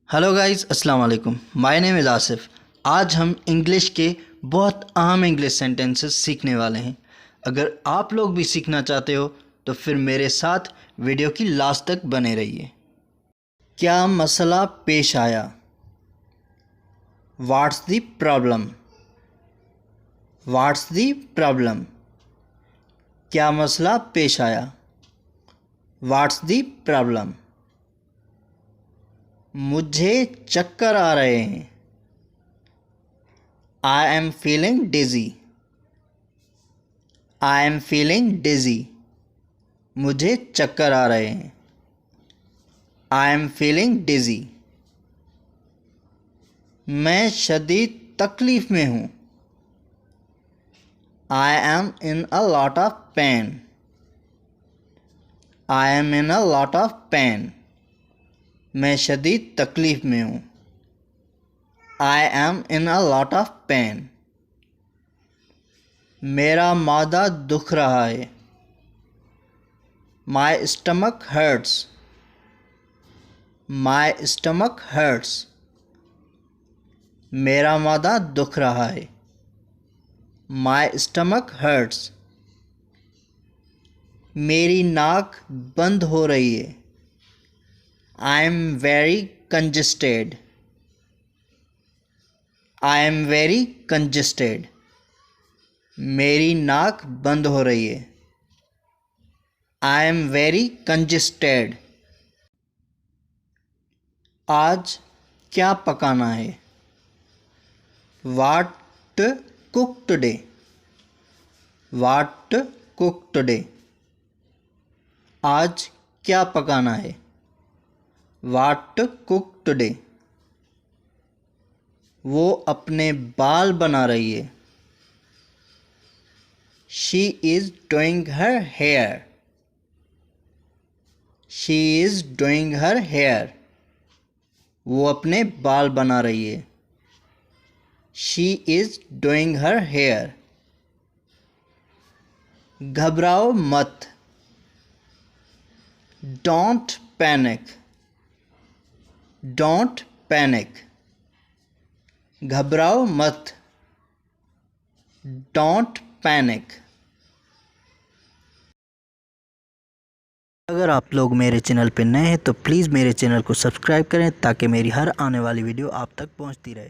Hello guys, अस्सलाम वालेकुम। My name is Asif. आज हम इंग्लिश के बहुत अहम इंग्लिश सेंटेंसेस सीखने वाले हैं। अगर आप लोग भी सीखना चाहते हो तो फिर मेरे साथ वीडियो की लास्ट तक बने रहिए। क्या मसला पेश आया? What's the problem? What's the problem? क्या मसला पेश आया? What's the problem? मुझे चक्कर आ रहे हैं। I am feeling dizzy. I am feeling dizzy. मुझे चक्कर आ रहे हैं। I am feeling dizzy. मैं शदीद तकलीफ़ में हूँ। I am in a lot of pain. I am in a lot of pain. मैं शदीद तकलीफ़ में हूँ। I am in a lot of pen. मेरा मादा दुख रहा है। My stomach hurts. My stomach hurts. मेरा मादा दुख रहा है। My stomach hurts. मेरी नाक बंद हो रही है। I am very congested. I am very congested. मेरी नाक बंद हो रही है। I am very congested. आज क्या पकाना है? वाट कुक टुडे? वाट कुक टुडे? आज क्या पकाना है? वाट कुक टुडे? वो अपने बाल बना रही है। She is doing her hair. She is doing her hair. वो अपने बाल बना रही है। She is doing her hair. घबराओ मत। Don't panic. Don't panic. घबराओ मत। Don't panic. अगर आप लोग मेरे चैनल पर नए हैं तो प्लीज़ मेरे चैनल को सब्सक्राइब करें ताकि मेरी हर आने वाली वीडियो आप तक पहुंचती रहे।